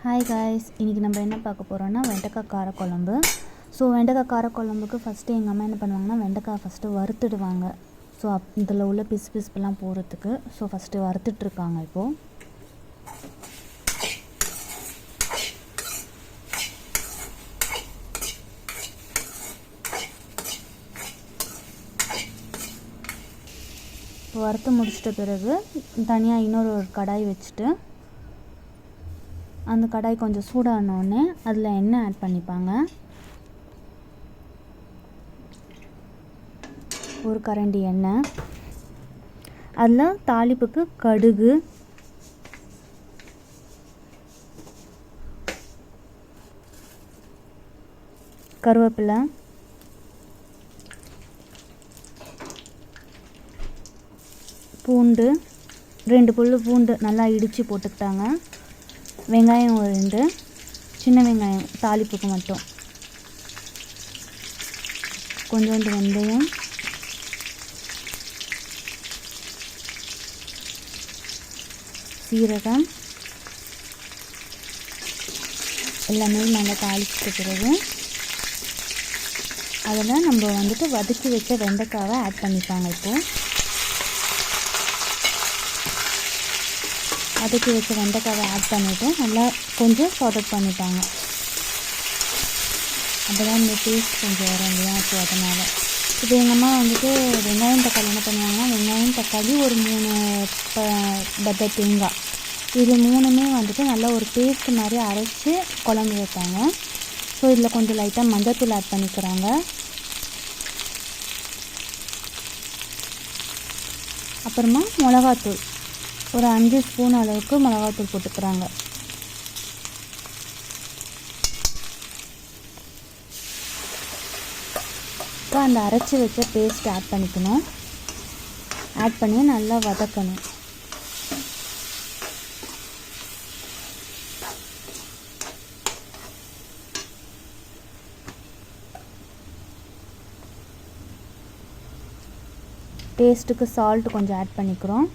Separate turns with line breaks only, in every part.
Hi guys, இன்றைக்கி நம்ம என்ன பார்க்க போகிறோன்னா வெண்டைக்காய் காரக்குழம்பு. ஸோ வெண்டைக்காய் காரக்குழம்புக்கு ஃபஸ்ட்டு எங்கள் அம்மா என்ன பண்ணுவாங்கன்னா வெண்டைக்காய் ஃபஸ்ட்டு வறுத்துடுவாங்க. ஸோ இதில் உள்ள பிசுலாம் போகிறதுக்கு ஃபஸ்ட்டு வறுத்துட்ருக்காங்க. இப்போது வறுத்து முடிச்சிட்ட பிறகு தனியாக இன்னொரு கடாய் வச்சுட்டு அந்த கடாய் கொஞ்சம் சூடானோடனே அதில் எண்ணெய் ஆட் பண்ணிப்பாங்க. ஒரு கரண்டி எண்ணெய். அதில் தாளிப்புக்கு கடுகு, கருவேப்பிலை, பூண்டு 2 புல்லு பூண்டு நல்லா இடித்து போட்டுக்கிட்டாங்க. வெங்காயம் ஒரு 2, சின்ன வெங்காயம் தாளிப்புக்கு மட்டும், கொஞ்சோண்டு வெந்தயம், சீரகம் எல்லாமே நல்லா தாளிச்சிட்ட பிறகு அதில் நம்ம வதக்கி வச்ச வெண்டைக்காவை ஆட் பண்ணிப்பாங்க. இப்போது வதக்கி வச்ச வெண்டைக்காவை ஆட் பண்ணிவிட்டு நல்லா கொஞ்சம் சார்ட் பண்ணிட்டாங்க. அப்போ தான் இந்த டேஸ்ட் கொஞ்சம் வரும் இல்லையா? ஸோ அதனால் இப்போ எங்கள் அம்மா வெங்காயம் தக்காளி என்ன பண்ணுவாங்கன்னா வெங்காயம் தக்காளி ஒரு 3 பத்தை தேங்காய், இது 3மே நல்லா ஒரு பேஸ்ட் மாதிரி அரைச்சி குழம்பு வைப்பாங்க. ஸோ இதில் கொஞ்சம் லைட்டாக மஞ்சள்தூள் ஆட் பண்ணிக்கிறாங்க. அப்புறமா மிளகாத்தூள் ஒரு 5 ஸ்பூன் அளவுக்கு மிளகாத்தூள் போட்டுக்கிறாங்க. இப்போ அந்த அரைச்சி வச்ச பேஸ்ட் ஆட் பண்ணிக்கணும். ஆட் பண்ணி நல்லா வதக்கணும். டேஸ்ட்டுக்கு சால்ட் கொஞ்சம் ஆட் பண்ணிக்கிறோம்.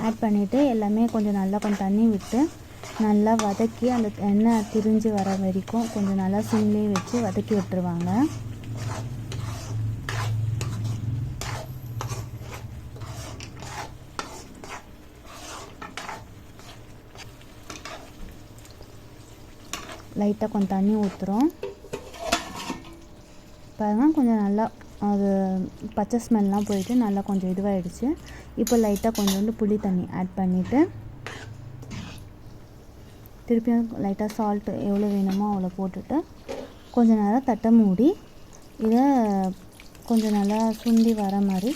ஆட் பண்ணிவிட்டு எல்லாமே கொஞ்சம் தண்ணி விட்டு நல்லா வதக்கி அந்த எண்ணெய் திரிஞ்சு வர வரைக்கும் கொஞ்சம் நல்லா சிம்லேயே வச்சு வதக்கி விட்டுருவாங்க. லைட்டாக கொஞ்சம் தண்ணி ஊற்றுறோம். பாருங்கள், கொஞ்சம் நல்லா அது பச்சை ஸ்மெல்லாம் போயிட்டு நல்லா கொஞ்சம் இதுவாகிடுச்சு. இப்போ லைட்டாக கொஞ்சோண்டு புளி தண்ணி ஆட் பண்ணிவிட்டு திருப்பியும் லைட்டாக சால்ட்டு எவ்வளோ வேணுமோ அவ்வளோ போட்டுட்டு கொஞ்சம் நேரம் தட்டை மூடி இதை கொஞ்சம் நல்லா சுண்டி வர மாதிரி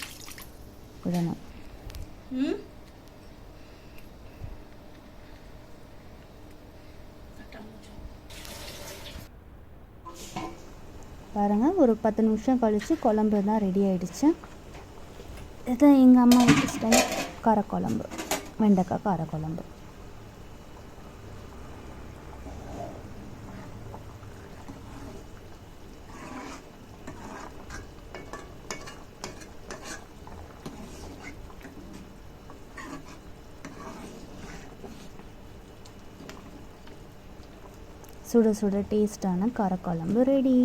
விடணும். பாருங்கள், ஒரு 10 நிமிஷம் கழித்து குழம்பு தான் ரெடி ஆகிடுச்சு. இது எங்கள் அம்மா வீட்டு ஸ்டைல் காரக்குழம்பு, வெண்டைக்காய் காரக்குழம்பு. சுட சுட டேஸ்டான காரக்குழம்பு ரெடி.